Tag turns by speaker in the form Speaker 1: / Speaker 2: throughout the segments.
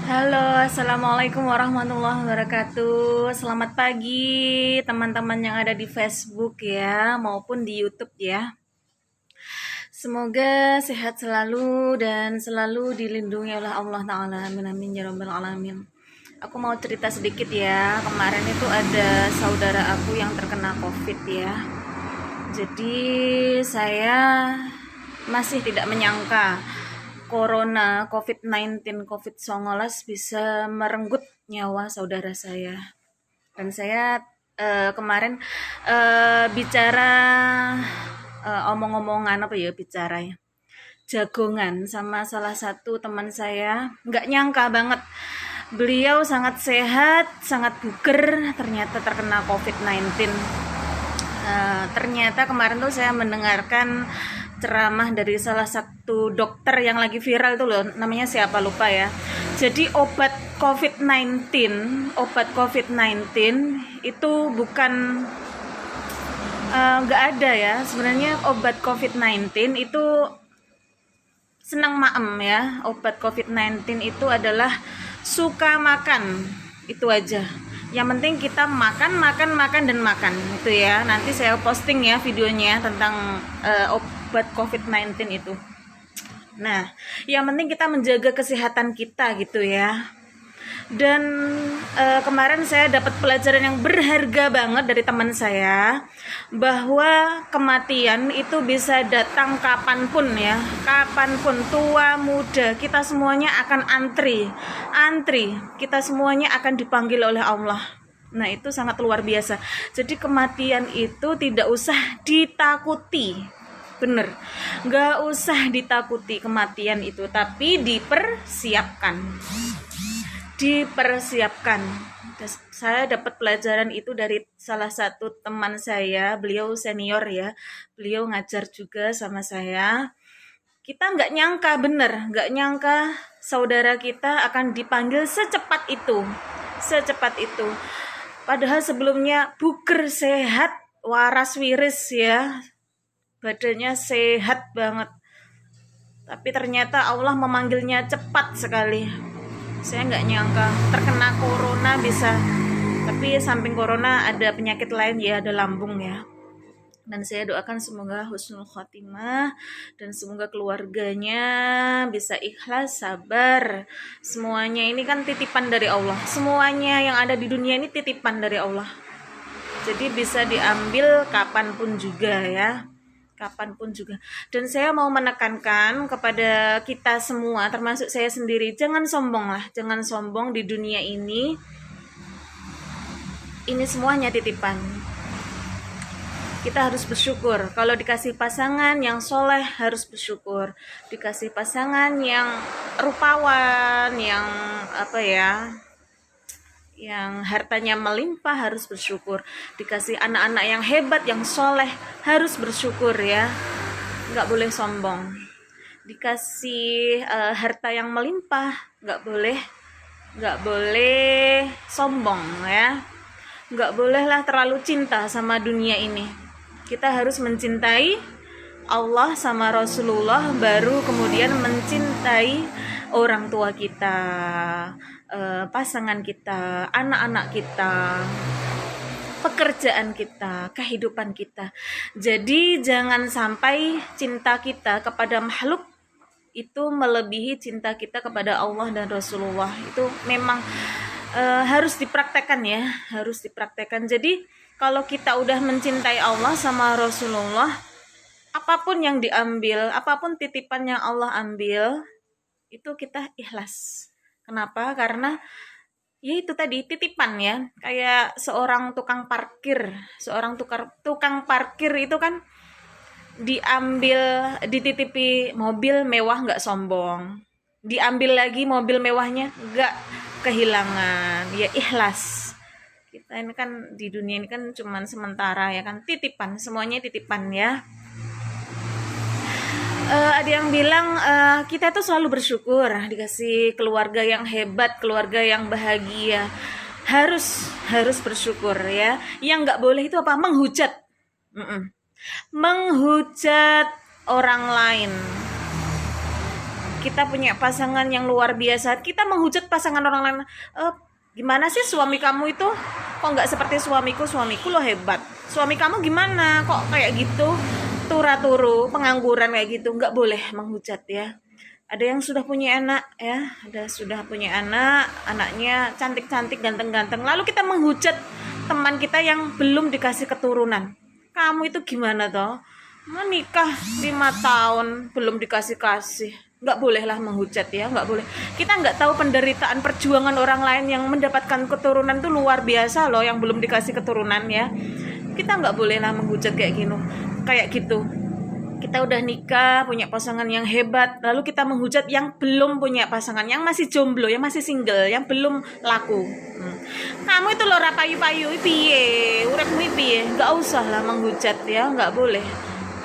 Speaker 1: Halo, assalamualaikum warahmatullahi wabarakatuh. Selamat pagi, teman-teman yang ada di Facebook ya, maupun di YouTube ya. Semoga sehat selalu dan selalu dilindungi oleh Allah Ta'ala. Amin amin ya rabbal alamin. Aku mau cerita sedikit ya. Kemarin itu ada saudara aku yang terkena COVID ya. Jadi saya masih tidak menyangka Corona, COVID-19, COVID-19 bisa merenggut nyawa saudara saya. Dan saya kemarin bicara omong-omongan apa ya bicara ya, jagongan sama salah satu teman saya. Nggak nyangka banget beliau sangat sehat, sangat buger, ternyata terkena COVID-19. Ternyata kemarin tuh saya mendengarkan ceramah dari salah satu dokter yang lagi viral itu loh, namanya siapa lupa ya. Jadi obat COVID-19 itu bukan nggak ada ya. Sebenarnya obat COVID-19 itu senang maem ya. Obat COVID-19 itu adalah suka makan, itu aja. Yang penting kita makan dan makan itu ya. Nanti saya posting ya videonya tentang obat COVID-19 itu. Nah, yang penting kita menjaga kesehatan kita gitu ya. Dan kemarin saya dapat pelajaran yang berharga banget dari teman saya, bahwa kematian itu bisa datang kapanpun ya, kapanpun, tua muda, kita semuanya akan antri, kita semuanya akan dipanggil oleh Allah. Nah itu sangat luar biasa. Jadi kematian itu tidak usah ditakuti, bener, nggak usah ditakuti kematian itu, tapi dipersiapkan. Saya dapat pelajaran itu dari salah satu teman saya, beliau senior ya, beliau ngajar juga sama saya. Kita nggak nyangka saudara kita akan dipanggil secepat itu. Padahal sebelumnya buger, sehat, waras wiris ya, badannya sehat banget. Tapi ternyata Allah memanggilnya cepat sekali. Saya nggak nyangka terkena corona bisa, tapi samping corona ada penyakit lain ya, ada lambung ya. Dan saya doakan semoga husnul khotimah dan semoga keluarganya bisa ikhlas, sabar. Semuanya ini kan titipan dari Allah. Semuanya yang ada di dunia ini titipan dari Allah. Jadi bisa diambil kapanpun juga ya. Kapanpun juga. Dan saya mau menekankan kepada kita semua, termasuk saya sendiri, jangan sombong di dunia ini. Ini semuanya titipan. Kita harus bersyukur. Kalau dikasih pasangan yang soleh harus bersyukur. Dikasih pasangan yang rupawan, yang yang hartanya melimpah harus bersyukur. Dikasih anak-anak yang hebat, yang soleh harus bersyukur ya. Nggak boleh sombong. Dikasih harta yang melimpah, nggak boleh sombong ya. Nggak bolehlah terlalu cinta sama dunia ini. Kita harus mencintai Allah sama Rasulullah, baru kemudian mencintai orang tua kita, pasangan kita, anak-anak kita, pekerjaan kita, kehidupan kita. Jadi jangan sampai cinta kita kepada makhluk itu melebihi cinta kita kepada Allah dan Rasulullah. Itu memang harus dipraktekkan ya, harus dipraktekkan. Jadi kalau kita udah mencintai Allah sama Rasulullah, apapun yang diambil, apapun titipan yang Allah ambil, itu kita ikhlas. Kenapa? Karena ya itu tadi titipan ya. Kayak seorang tukang parkir itu kan diambil, dititipi mobil mewah nggak sombong, diambil lagi mobil mewahnya nggak kehilangan, ya ikhlas. Kita ini kan di dunia ini kan cuman sementara ya kan, titipan, semuanya titipan ya. Ada yang bilang kita tuh selalu bersyukur dikasih keluarga yang hebat, keluarga yang bahagia. Harus bersyukur ya. Yang nggak boleh itu apa? Menghujat orang lain. kita punya pasangan yang luar biasa, kita menghujat pasangan orang lain. Gimana sih suami kamu itu? Kok nggak seperti suamiku? Suamiku lo hebat. Suami kamu gimana? Kok kayak gitu? Turu pengangguran kayak gitu. Nggak boleh menghujat ya. Ada yang sudah punya anak ya, anaknya cantik-cantik, ganteng-ganteng. Lalu kita menghujat teman kita yang belum dikasih keturunan. Kamu itu gimana toh? Menikah 5 tahun belum dikasih-kasih. Nggak boleh lah menghujat ya, nggak boleh. Kita nggak tahu penderitaan perjuangan orang lain yang mendapatkan keturunan tuh luar biasa loh, yang belum dikasih keturunan ya. Kita nggak boleh lah menghujat kayak gitu. Kita udah nikah, punya pasangan yang hebat, lalu kita menghujat yang belum punya pasangan, yang masih jomblo, yang masih single, yang belum laku. Kamu itu loh rapayu-payu, piye, uripmu piye, nggak usah lah menghujat ya, nggak boleh.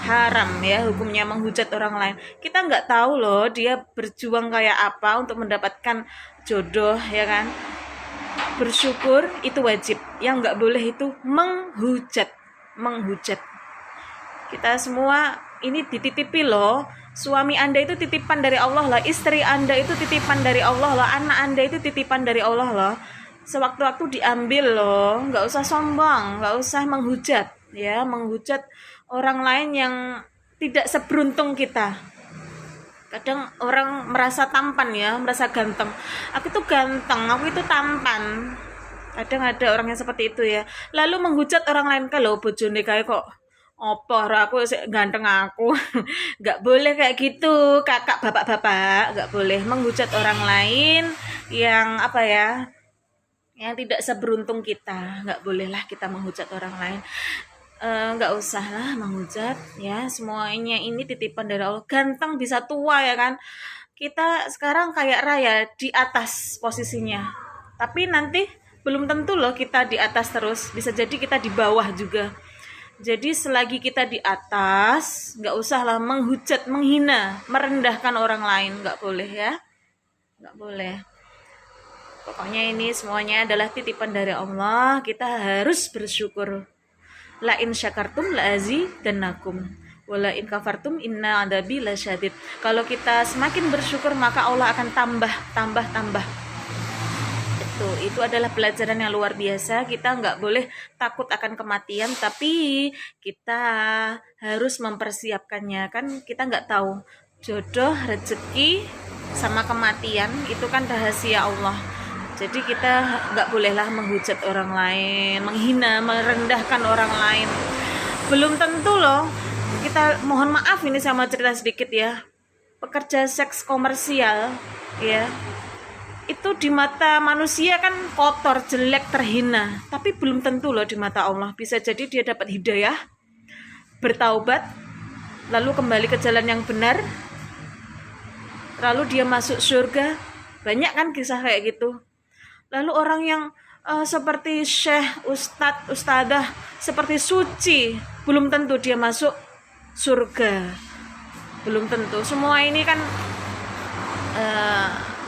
Speaker 1: Haram ya hukumnya menghujat orang lain. Kita nggak tahu loh dia berjuang kayak apa untuk mendapatkan jodoh ya kan. Bersyukur itu wajib, yang nggak boleh itu menghujat. Kita semua ini dititipi loh, suami Anda itu titipan dari Allah loh, istri Anda itu titipan dari Allah loh, anak Anda itu titipan dari Allah loh. Sewaktu-waktu diambil loh, nggak usah sombong, nggak usah menghujat ya, menghujat orang lain yang tidak seberuntung kita. Kadang orang merasa tampan ya, merasa ganteng. Aku itu ganteng, aku itu tampan. Kadang ada orang yang seperti itu ya. Lalu menghujat orang lain, kalau bojone kayak kok opor aku ganteng aku. Nggak boleh kayak gitu, kakak bapak-bapak, nggak boleh menghujat orang lain yang yang tidak seberuntung kita. Nggak bolehlah kita menghujat orang lain. Nggak usah lah menghujat ya, semuanya ini titipan dari Allah. Ganteng bisa tua ya kan, kita sekarang kayak raya di atas posisinya, tapi nanti belum tentu loh kita di atas terus, bisa jadi kita di bawah juga. Jadi selagi kita di atas, nggak usahlah menghujat, menghina, merendahkan orang lain, nggak boleh ya, nggak boleh. Pokoknya ini semuanya adalah titipan dari Allah, kita harus bersyukur. La in syakartum la azidannakum wa la in kafartum inna adabi lasyadid. Kalau kita semakin bersyukur maka Allah akan tambah. Itu adalah pelajaran yang luar biasa. Kita nggak boleh takut akan kematian, tapi kita harus mempersiapkannya. Kan kita nggak tahu jodoh, rezeki, sama kematian itu kan rahasia Allah. Jadi kita nggak bolehlah menghujat orang lain, menghina, merendahkan orang lain. Belum tentu loh, kita mohon maaf ini sama cerita sedikit ya, pekerja seks komersial ya, itu di mata manusia kan kotor, jelek, terhina. Tapi belum tentu loh di mata Allah. Bisa jadi dia dapat hidayah, bertaubat, lalu kembali ke jalan yang benar, lalu dia masuk surga. Banyak kan kisah kayak gitu. Lalu orang yang seperti syekh, ustadz, ustadzah, seperti suci, belum tentu dia masuk surga. Belum tentu. Semua ini kan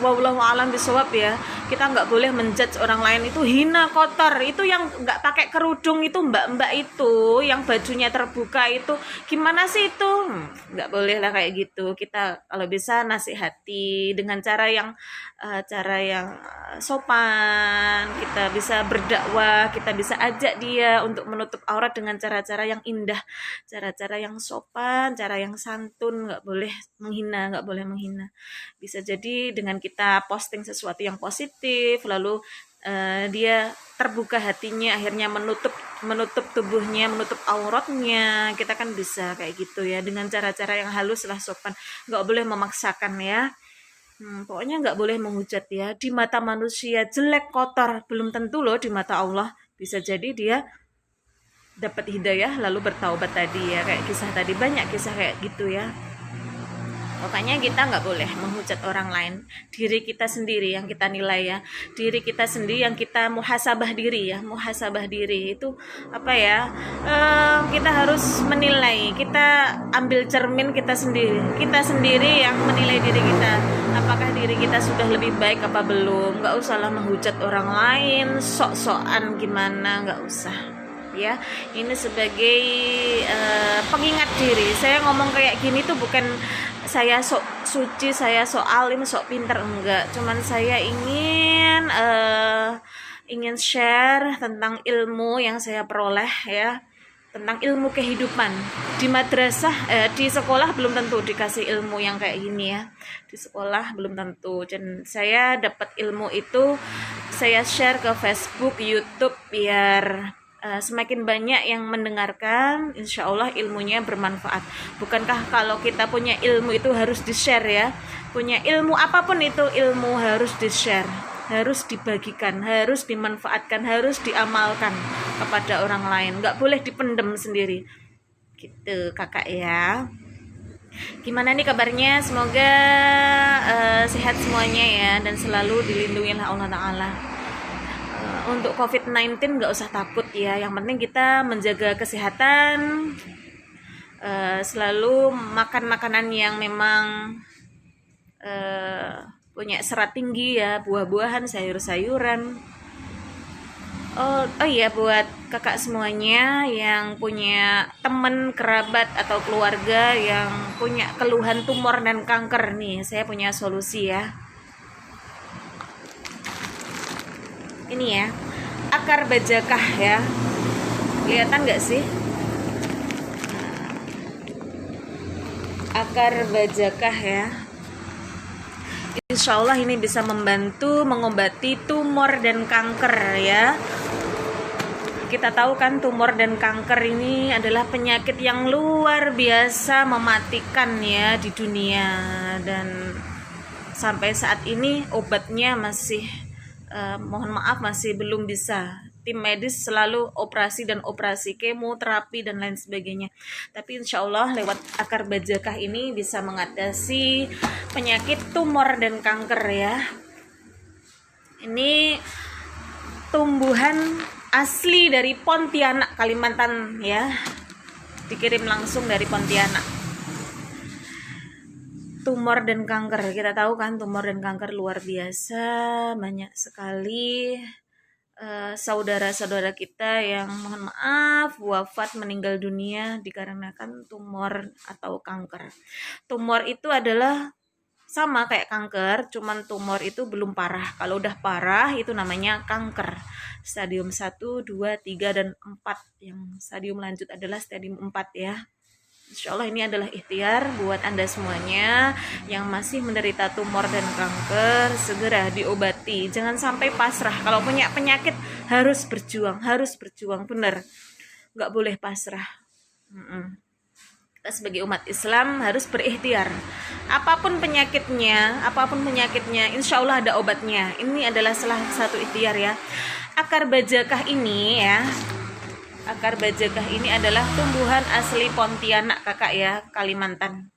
Speaker 1: wallahu a'lam bishawab ya. Kita nggak boleh menjudge orang lain itu hina, kotor. Itu yang nggak pakai kerudung itu, mbak-mbak itu yang bajunya terbuka itu gimana sih itu? Nggak boleh lah kayak gitu. Kita kalau bisa nasihati dengan cara yang sopan. Kita bisa berdakwah, kita bisa ajak dia untuk menutup aurat dengan cara-cara yang indah, cara-cara yang sopan, cara yang santun. Nggak boleh menghina. Bisa jadi dengan kita posting sesuatu yang positif, lalu dia terbuka hatinya, akhirnya menutup tubuhnya, menutup auratnya. Kita kan bisa kayak gitu ya, dengan cara-cara yang halus lah, sopan. Nggak boleh memaksakan ya. Pokoknya nggak boleh menghujat ya. Di mata manusia jelek, kotor, belum tentu loh di mata Allah. Bisa jadi dia dapat hidayah lalu bertaubat tadi ya, kayak kisah tadi, banyak kisah kayak gitu ya. Pokoknya kita nggak boleh menghujat orang lain. Diri kita sendiri yang kita nilai ya. Diri kita sendiri yang kita muhasabah diri ya. Muhasabah diri itu kita harus menilai. Kita ambil cermin kita sendiri. Kita sendiri yang menilai diri kita. Apakah diri kita sudah lebih baik apa belum? Nggak usahlah menghujat orang lain. Sok-sokan gimana, nggak usah. Ya, ini sebagai pengingat diri. Saya ngomong kayak gini tuh bukan saya sok suci, saya sok alim, sok pinter, enggak. Cuman saya ingin share tentang ilmu yang saya peroleh ya, tentang ilmu kehidupan. Di madrasah, di sekolah belum tentu dikasih ilmu yang kayak gini ya. Di sekolah belum tentu. Dan saya dapat ilmu itu saya share ke Facebook, YouTube biar semakin banyak yang mendengarkan, insya Allah ilmunya bermanfaat. Bukankah kalau kita punya ilmu itu harus di-share ya? Punya ilmu apapun itu, ilmu harus di-share, harus dibagikan, harus dimanfaatkan, harus diamalkan kepada orang lain. Nggak boleh dipendam sendiri. Gitu kakak ya. Gimana nih kabarnya? Semoga sehat semuanya ya, dan selalu dilindungi oleh Allah Ta'ala. Untuk COVID-19 nggak usah takut ya, yang penting kita menjaga kesehatan, selalu makan makanan yang memang punya serat tinggi ya, buah-buahan, sayur-sayuran. Oh iya, buat kakak semuanya yang punya teman, kerabat atau keluarga yang punya keluhan tumor dan kanker nih, saya punya solusi ya. Ini ya, akar bajakah ya, kelihatan nggak sih? Akar bajakah ya, insya Allah ini bisa membantu mengobati tumor dan kanker ya. Kita tahu kan tumor dan kanker ini adalah penyakit yang luar biasa mematikan ya di dunia, dan sampai saat ini obatnya masih mohon maaf masih belum bisa. Tim medis selalu operasi dan operasi, kemoterapi dan lain sebagainya. Tapi insya Allah lewat akar bajakah ini bisa mengatasi penyakit tumor dan kanker ya. Ini tumbuhan asli dari Pontianak, Kalimantan ya. Dikirim langsung dari Pontianak. Tumor dan kanker, kita tahu kan tumor dan kanker luar biasa, banyak sekali saudara-saudara kita yang mohon maaf wafat, meninggal dunia dikarenakan tumor atau kanker. Tumor itu adalah sama kayak kanker, cuman tumor itu belum parah. Kalau udah parah itu namanya kanker. Stadium 1, 2, 3, dan 4. Yang stadium lanjut adalah stadium 4 ya. Insya Allah ini adalah ikhtiar buat Anda semuanya yang masih menderita tumor dan kanker, segera diobati. Jangan sampai pasrah. Kalau punya penyakit harus berjuang bener. Nggak boleh pasrah. Kita sebagai umat Islam harus berikhtiar. Apapun penyakitnya, insya Allah ada obatnya. Ini adalah salah satu ikhtiar ya. Akar bajakah ini ya, akar bajakah ini adalah tumbuhan asli Pontianak kakak ya, Kalimantan.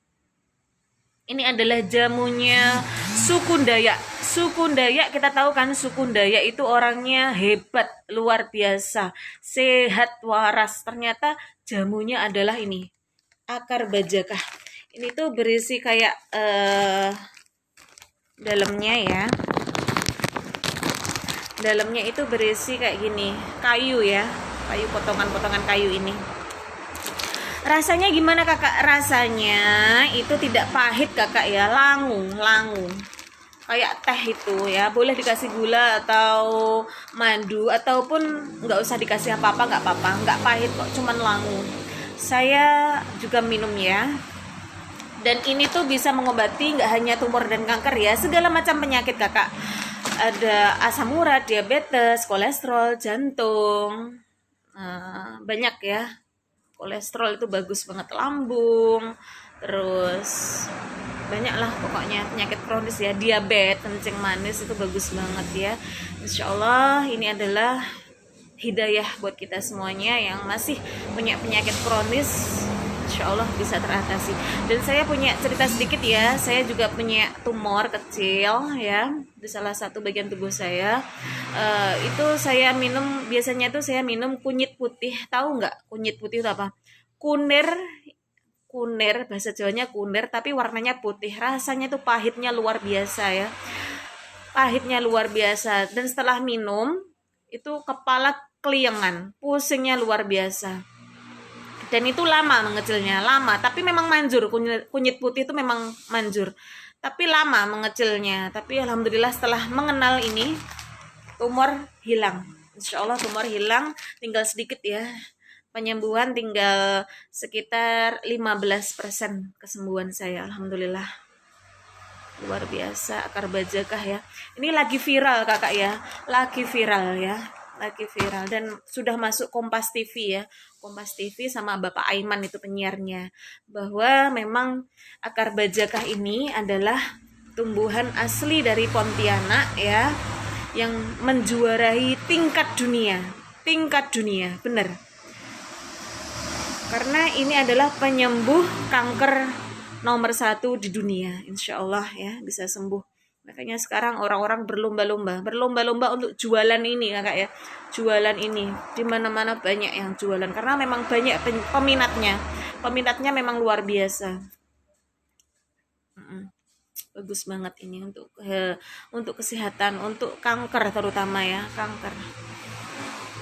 Speaker 1: Ini adalah jamunya suku Dayak. Suku Dayak kita tahu kan, suku Dayak itu orangnya hebat, luar biasa, sehat waras. Ternyata jamunya adalah ini, akar bajakah. Ini tuh berisi kayak dalamnya ya. Dalamnya itu berisi kayak gini, kayu ya. Kayu, potongan-potongan kayu ini. Rasanya gimana kakak? Rasanya itu tidak pahit kakak ya, langu. Kayak teh itu ya, boleh dikasih gula atau madu ataupun nggak usah dikasih apa-apa, nggak pahit kok, cuman langu. Saya juga minum ya. Dan ini tuh bisa mengobati nggak hanya tumor dan kanker ya, segala macam penyakit kakak. Ada asam urat, diabetes, kolesterol, jantung. Banyak ya, kolesterol itu bagus banget, lambung, terus banyak lah pokoknya penyakit kronis ya, diabetes, kencing manis itu bagus banget ya. Insya Allah ini adalah hidayah buat kita semuanya yang masih punya penyakit kronis, insya Allah bisa teratasi. Dan saya punya cerita sedikit ya, saya juga punya tumor kecil ya di salah satu bagian tubuh saya. Itu saya minum, biasanya tuh saya minum kunyit putih. Tahu nggak kunyit putih itu apa? Kunir, bahasa Jawanya kunir, tapi warnanya putih. Rasanya tuh pahitnya luar biasa ya, pahitnya luar biasa. Dan setelah minum itu kepala keliengan, pusingnya luar biasa. Dan itu lama mengecilnya, lama, tapi memang manjur. Kunyit putih itu memang manjur, tapi lama mengecilnya. Tapi alhamdulillah setelah mengenal ini, tumor hilang. Insya Allah tumor hilang, tinggal sedikit ya. Penyembuhan tinggal sekitar 15% kesembuhan saya, alhamdulillah. Luar biasa akar bajakah ya. Ini lagi viral kakak ya, lagi viral ya, lagi viral, dan sudah masuk Kompas TV ya, Kompas TV sama Bapak Aiman itu penyiarnya, bahwa memang akar bajakah ini adalah tumbuhan asli dari Pontianak ya, yang menjuarai tingkat dunia, bener. Karena ini adalah penyembuh kanker nomor 1 di dunia, insya Allah ya, bisa sembuh. Makanya sekarang orang-orang berlomba-lomba untuk jualan ini kakak ya, jualan ini di mana-mana banyak yang jualan, karena memang banyak peminatnya memang luar biasa. Bagus banget ini untuk kesehatan, untuk kanker terutama ya, kanker.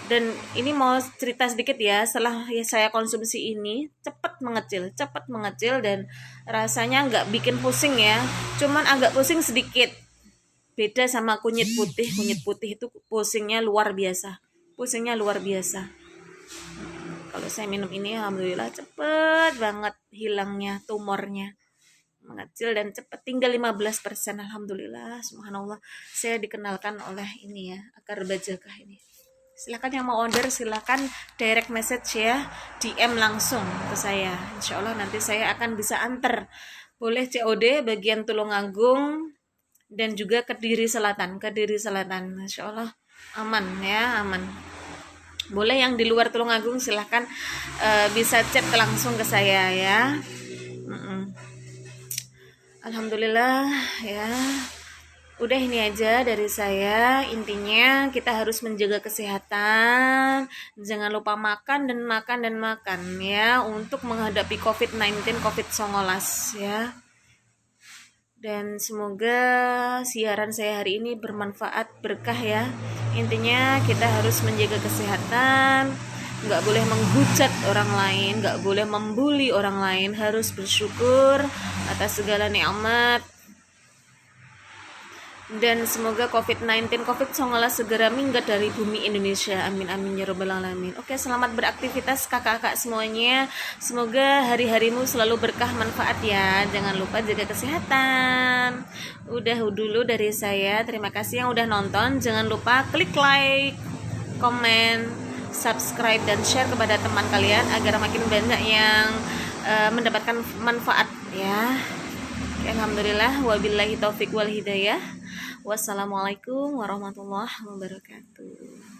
Speaker 1: Dan ini mau cerita sedikit ya, setelah ya saya konsumsi ini cepat mengecil dan rasanya nggak bikin pusing ya, cuman agak pusing sedikit. Beda sama kunyit putih itu pusingnya luar biasa. Kalau saya minum ini alhamdulillah cepet banget hilangnya tumornya, mengecil dan cepat, tinggal 15%. Alhamdulillah, subhanallah, saya dikenalkan oleh ini ya, akar bajakah ini. Silakan yang mau order, silakan direct message ya, DM langsung ke saya. Insya Allah nanti saya akan bisa antar. Boleh COD bagian Tulungagung dan juga Kediri Selatan. Insya Allah aman ya, aman. Boleh yang di luar Tulungagung silahkan bisa chat langsung ke saya ya. Alhamdulillah ya. Udah ini aja dari saya. Intinya kita harus menjaga kesehatan, jangan lupa makan ya, untuk menghadapi COVID-19, COVID-19 ya. Dan semoga siaran saya hari ini bermanfaat, berkah ya. Intinya kita harus menjaga kesehatan, nggak boleh menghujat orang lain, nggak boleh membuli orang lain, harus bersyukur atas segala nikmat. Dan semoga COVID-19 segera minggat dari bumi Indonesia. Amin amin ya robbal alamin. Oke, selamat beraktivitas kakak-kakak semuanya. Semoga hari-harimu selalu berkah manfaat ya. Jangan lupa jaga kesehatan. Udah dulu dari saya. Terima kasih yang udah nonton. Jangan lupa klik like, komen, subscribe dan share kepada teman kalian agar makin banyak yang mendapatkan manfaat ya. Oke, alhamdulillah, wabillahi taufik wal hidayah. Wassalamualaikum warahmatullahi wabarakatuh.